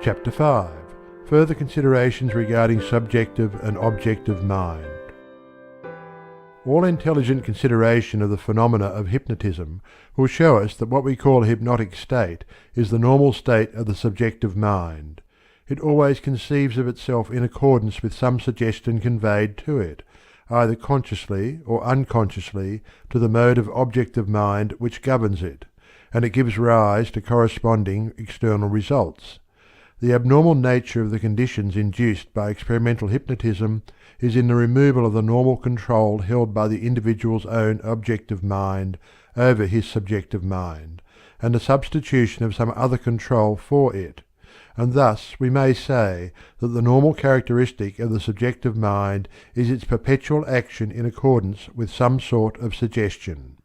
Chapter 5. Further considerations regarding subjective and objective mind. All intelligent consideration of the phenomena of hypnotism will show us that what we call a hypnotic state is the normal state of the subjective mind. It always conceives of itself in accordance with some suggestion conveyed to it, either consciously or unconsciously, to the mode of objective mind which governs it, and it gives rise to corresponding external results. The abnormal nature of the conditions induced by experimental hypnotism is in the removal of the normal control held by the individual's own objective mind over his subjective mind, and the substitution of some other control for it, and thus we may say that the normal characteristic of the subjective mind is its perpetual action in accordance with some sort of suggestion.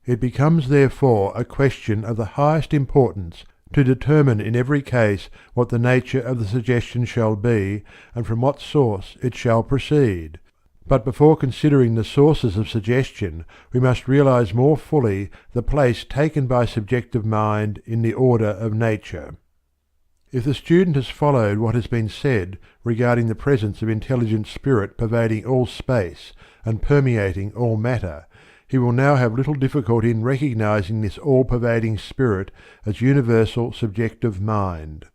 It becomes therefore a question of the highest importance to determine in every case what the nature of the suggestion shall be and from what source it shall proceed. But before considering the sources of suggestion we must realize more fully the place taken by subjective mind in the order of nature. If the student has followed what has been said regarding the presence of intelligent spirit pervading all space and permeating all matter, he will now have little difficulty in recognizing this all-pervading spirit as universal subjective mind.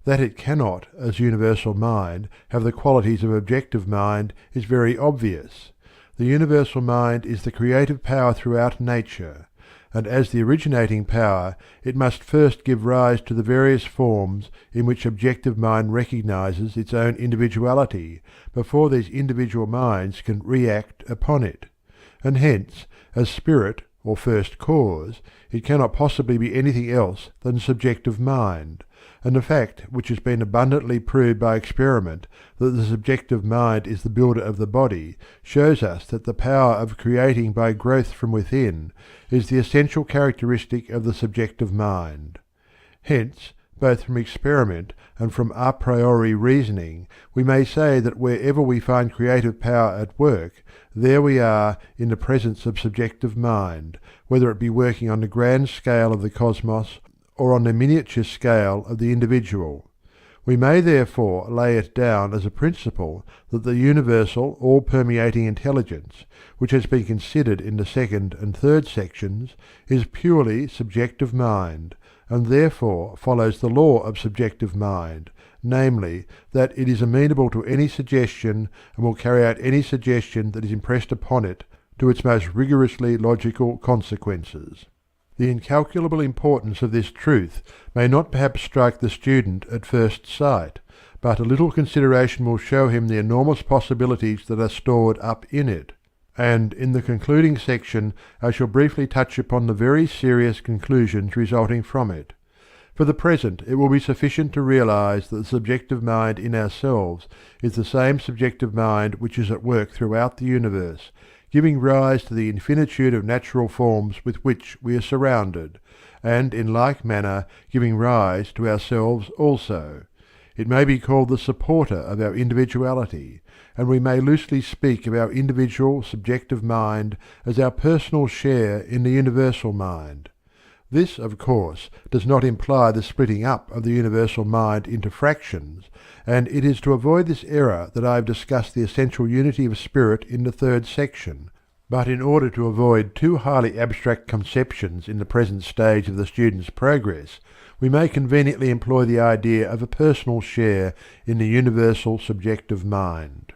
That it cannot, as universal mind, have the qualities of objective mind is very obvious. The universal mind is the creative power throughout nature, and as the originating power it must first give rise to the various forms in which objective mind recognizes its own individuality before these individual minds can react upon it. And hence, as spirit, or first cause, it cannot possibly be anything else than subjective mind, and the fact which has been abundantly proved by experiment that the subjective mind is the builder of the body shows us that the power of creating by growth from within is the essential characteristic of the subjective mind. Hence, both from experiment and from a priori reasoning, we may say that wherever we find creative power at work, there we are in the presence of subjective mind, whether it be working on the grand scale of the cosmos or on the miniature scale of the individual. We may therefore lay it down as a principle that the universal all-permeating intelligence, which has been considered in the second and third sections, is purely subjective mind, and therefore follows the law of subjective mind, namely, that it is amenable to any suggestion and will carry out any suggestion that is impressed upon it to its most rigorously logical consequences. The incalculable importance of this truth may not perhaps strike the student at first sight, but a little consideration will show him the enormous possibilities that are stored up in it. And in the concluding section I shall briefly touch upon the very serious conclusions resulting from it. For the present it will be sufficient to realize that the subjective mind in ourselves is the same subjective mind which is at work throughout the universe, giving rise to the infinitude of natural forms with which we are surrounded, and in like manner giving rise to ourselves also. It may be called the supporter of our individuality, and we may loosely speak of our individual subjective mind as our personal share in the universal mind. This, of course, does not imply the splitting up of the universal mind into fractions, and it is to avoid this error that I have discussed the essential unity of spirit in the third section. But in order to avoid too highly abstract conceptions in the present stage of the student's progress, we may conveniently employ the idea of a personal share in the universal subjective mind.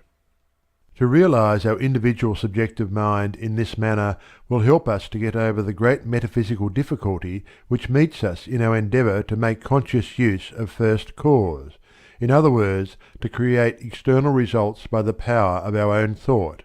To realize our individual subjective mind in this manner will help us to get over the great metaphysical difficulty which meets us in our endeavour to make conscious use of first cause, in other words, to create external results by the power of our own thought.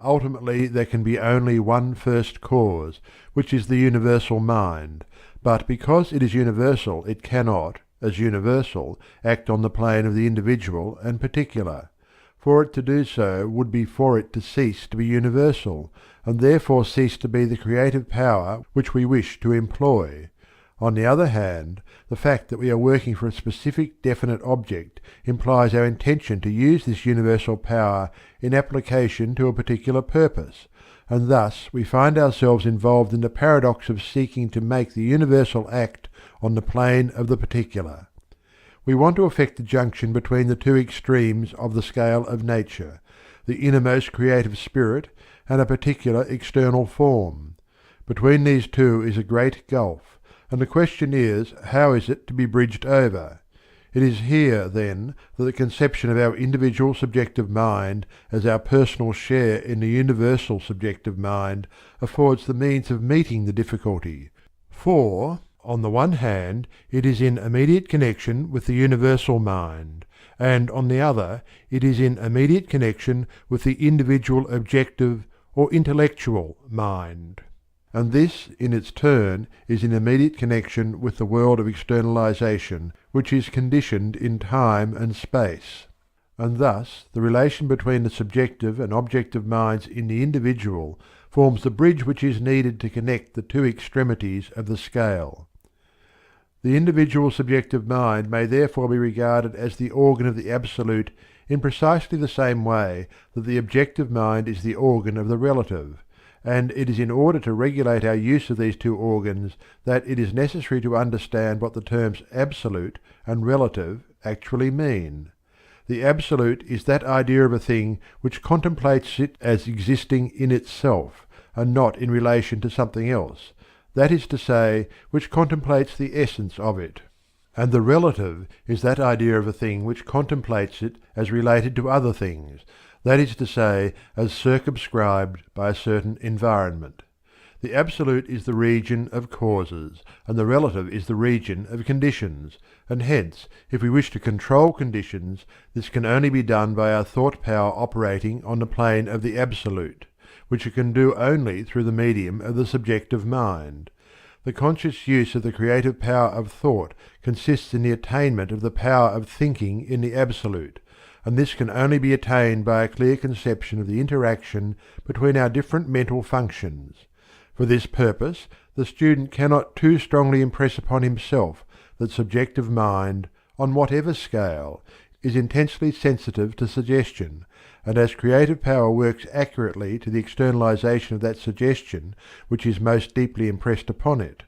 Ultimately there can be only one first cause, which is the universal mind, but because it is universal it cannot, as universal, act on the plane of the individual and particular. For it to do so would be for it to cease to be universal, and therefore cease to be the creative power which we wish to employ. On the other hand, the fact that we are working for a specific definite object implies our intention to use this universal power in application to a particular purpose, and thus we find ourselves involved in the paradox of seeking to make the universal act on the plane of the particular. we want to effect the junction between the two extremes of the scale of nature, the innermost creative spirit and a particular external form. Between these two is a great gulf, and the question is, how is it to be bridged over? It is here, then, that the conception of our individual subjective mind as our personal share in the universal subjective mind affords the means of meeting the difficulty. For, on the one hand, it is in immediate connection with the universal mind, and on the other, it is in immediate connection with the individual objective or intellectual mind. And this, in its turn, is in immediate connection with the world of externalization, which is conditioned in time and space. And thus the relation between the subjective and objective minds in the individual forms the bridge which is needed to connect the two extremities of the scale. The individual subjective mind may therefore be regarded as the organ of the Absolute in precisely the same way that the objective mind is the organ of the relative, and it is in order to regulate our use of these two organs that it is necessary to understand what the terms absolute and relative actually mean. The absolute is that idea of a thing which contemplates it as existing in itself, and not in relation to something else, that is to say, which contemplates the essence of it. And the relative is that idea of a thing which contemplates it as related to other things, that is to say, as circumscribed by a certain environment. The absolute is the region of causes, and the relative is the region of conditions, and hence, if we wish to control conditions, this can only be done by our thought power operating on the plane of the absolute, which it can do only through the medium of the subjective mind. The conscious use of the creative power of thought consists in the attainment of the power of thinking in the absolute, and this can only be attained by a clear conception of the interaction between our different mental functions. For this purpose the student cannot too strongly impress upon himself that subjective mind, on whatever scale, is intensely sensitive to suggestion, and as creative power works accurately to the externalization of that suggestion which is most deeply impressed upon it.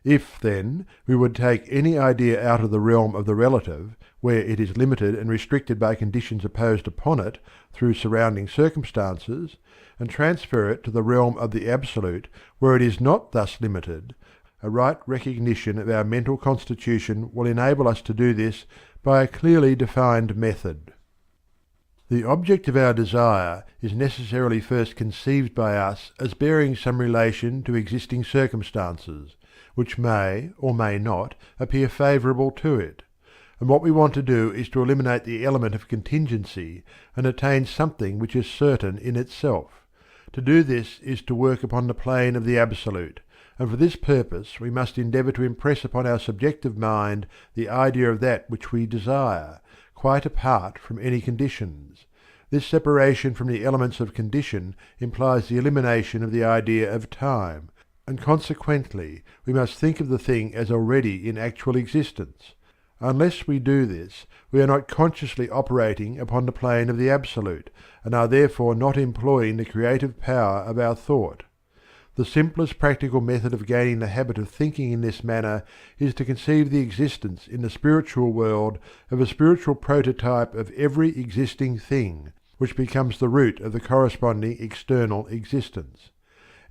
If, then, we would take any idea out of the realm of the relative, where it is limited and restricted by conditions imposed upon it through surrounding circumstances, and transfer it to the realm of the absolute, where it is not thus limited, a right recognition of our mental constitution will enable us to do this by a clearly defined method. The object of our desire is necessarily first conceived by us as bearing some relation to existing circumstances, which may, or may not, appear favourable to it, and what we want to do is to eliminate the element of contingency and attain something which is certain in itself. To do this is to work upon the plane of the absolute, and for this purpose we must endeavour to impress upon our subjective mind the idea of that which we desire, quite apart from any conditions. This separation from the elements of condition implies the elimination of the idea of time, and consequently we must think of the thing as already in actual existence. Unless we do this, we are not consciously operating upon the plane of the absolute, and are therefore not employing the creative power of our thought. The simplest practical method of gaining the habit of thinking in this manner is to conceive the existence in the spiritual world of a spiritual prototype of every existing thing, which becomes the root of the corresponding external existence.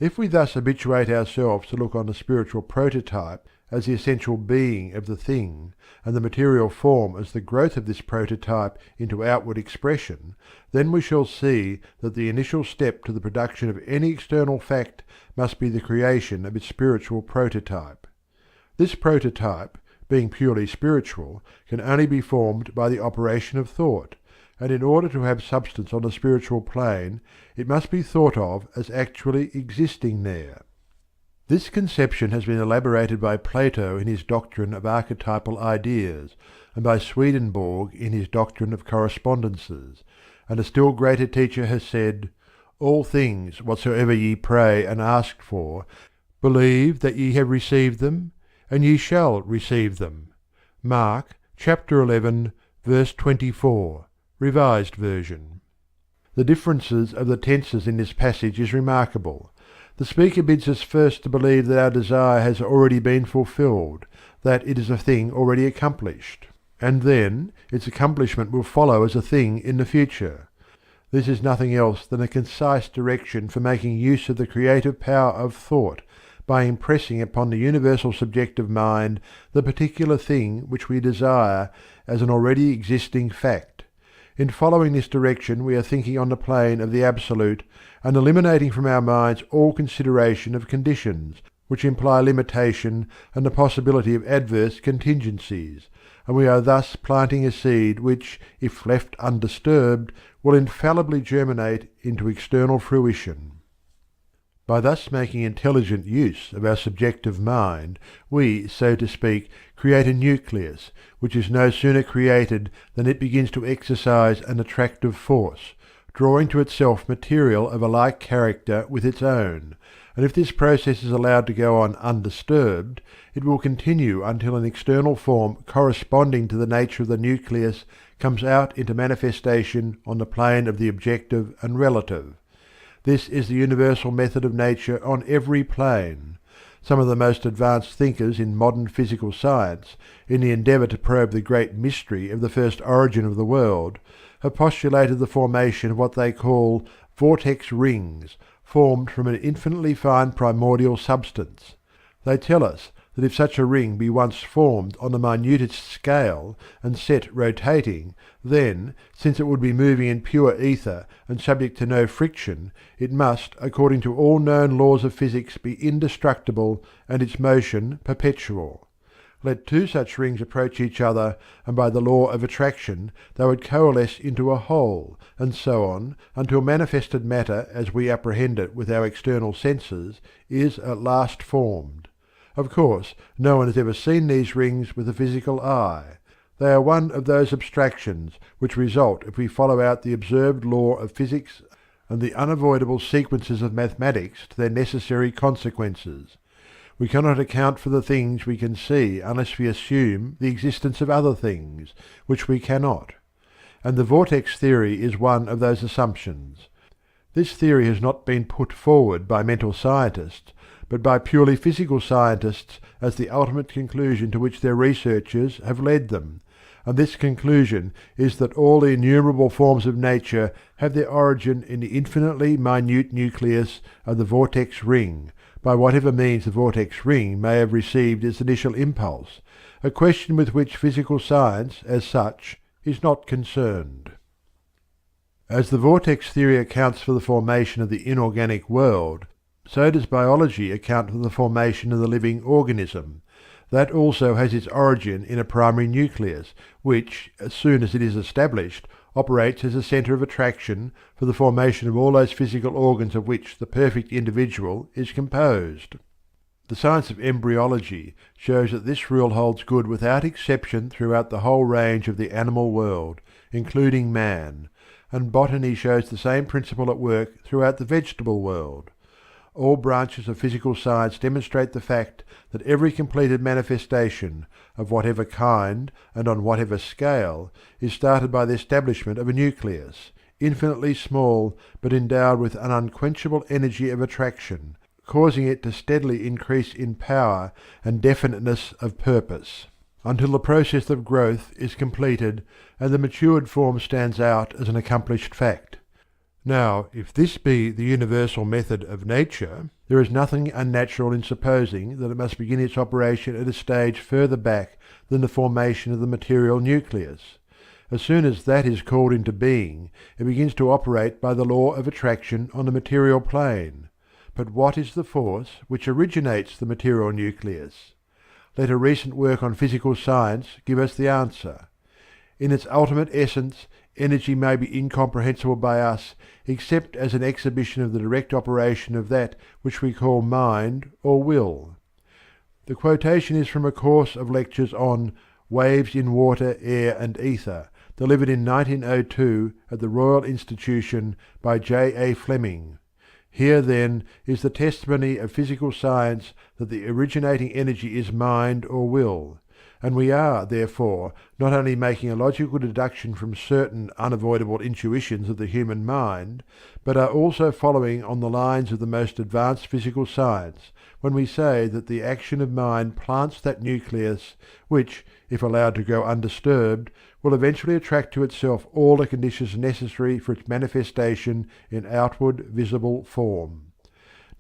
If we thus habituate ourselves to look on the spiritual prototype as the essential being of the thing, and the material form as the growth of this prototype into outward expression, then we shall see that the initial step to the production of any external fact must be the creation of its spiritual prototype. This prototype, being purely spiritual, can only be formed by the operation of thought, and in order to have substance on the spiritual plane it must be thought of as actually existing there. This conception has been elaborated by Plato in his doctrine of archetypal ideas, and by Swedenborg in his doctrine of correspondences, and a still greater teacher has said, "All things whatsoever ye pray and ask for, believe that ye have received them, and ye shall receive them." Mark chapter 11, verse 24, Revised Version. The differences of the tenses in this passage is remarkable. The speaker bids us first to believe that our desire has already been fulfilled, that it is a thing already accomplished. and then its accomplishment will follow as a thing in the future. This is nothing else than a concise direction for making use of the creative power of thought by impressing upon the universal subjective mind the particular thing which we desire as an already existing fact. In following this direction we are thinking on the plane of the absolute and eliminating from our minds all consideration of conditions, which imply limitation and the possibility of adverse contingencies, and we are thus planting a seed which, if left undisturbed, will infallibly germinate into external fruition. By thus making intelligent use of our subjective mind, we, so to speak, create a nucleus, which is no sooner created than it begins to exercise an attractive force, drawing to itself material of a like character with its own, and if this process is allowed to go on undisturbed, it will continue until an external form corresponding to the nature of the nucleus comes out into manifestation on the plane of the objective and relative. This is the universal method of nature on every plane. Some of the most advanced thinkers in modern physical science, in the endeavour to probe the great mystery of the first origin of the world, have postulated the formation of what they call vortex rings, formed from an infinitely fine primordial substance. They tell us that if such a ring be once formed on the minutest scale and set rotating, then, since it would be moving in pure ether and subject to no friction, it must, according to all known laws of physics, be indestructible and its motion perpetual. Let two such rings approach each other, and by the law of attraction they would coalesce into a whole, and so on, until manifested matter as we apprehend it with our external senses is at last formed. Of course, no one has ever seen these rings with the physical eye. They are one of those abstractions which result if we follow out the observed law of physics and the unavoidable sequences of mathematics to their necessary consequences. We cannot account for the things we can see unless we assume the existence of other things, which we cannot. And the vortex theory is one of those assumptions. This theory has not been put forward by mental scientists, but by purely physical scientists as the ultimate conclusion to which their researches have led them, and this conclusion is that all the innumerable forms of nature have their origin in the infinitely minute nucleus of the vortex ring, by whatever means the vortex ring may have received its initial impulse, a question with which physical science, as such, is not concerned. As the vortex theory accounts for the formation of the inorganic world, so does biology account for the formation of the living organism. That also has its origin in a primary nucleus, which, as soon as it is established, operates as a centre of attraction for the formation of all those physical organs of which the perfect individual is composed. The science of embryology shows that this rule holds good without exception throughout the whole range of the animal world, including man, and botany shows the same principle at work throughout the vegetable world. All branches of physical science demonstrate the fact that every completed manifestation, of whatever kind and on whatever scale, is started by the establishment of a nucleus, infinitely small but endowed with an unquenchable energy of attraction, causing it to steadily increase in power and definiteness of purpose, until the process of growth is completed and the matured form stands out as an accomplished fact. Now, if this be the universal method of nature, there is nothing unnatural in supposing that it must begin its operation at a stage further back than the formation of the material nucleus. As soon as that is called into being, it begins to operate by the law of attraction on the material plane. But what is the force which originates the material nucleus? Let a recent work on physical science give us the answer. In its ultimate essence, energy may be incomprehensible by us except as an exhibition of the direct operation of that which we call mind or will. The quotation is from a course of lectures on Waves in Water, Air and Ether, delivered in 1902 at the Royal Institution by J. A. Fleming. Here, then, is the testimony of physical science that the originating energy is mind or will, and we are, therefore, not only making a logical deduction from certain unavoidable intuitions of the human mind, but are also following on the lines of the most advanced physical science, when we say that the action of mind plants that nucleus which, if allowed to grow undisturbed, will eventually attract to itself all the conditions necessary for its manifestation in outward visible form.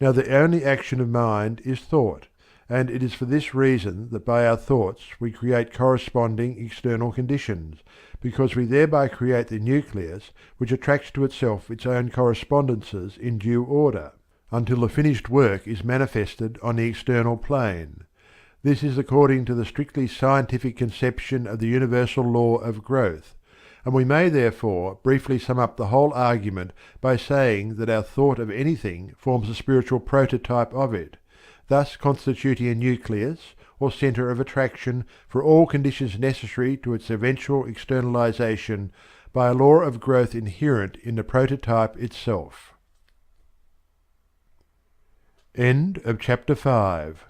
Now the only action of mind is thought, and it is for this reason that by our thoughts we create corresponding external conditions, because we thereby create the nucleus which attracts to itself its own correspondences in due order, until the finished work is manifested on the external plane. This is according to the strictly scientific conception of the universal law of growth, and we may therefore briefly sum up the whole argument by saying that our thought of anything forms a spiritual prototype of it, thus constituting a nucleus or centre of attraction for all conditions necessary to its eventual externalization by a law of growth inherent in the prototype itself. End of chapter 5.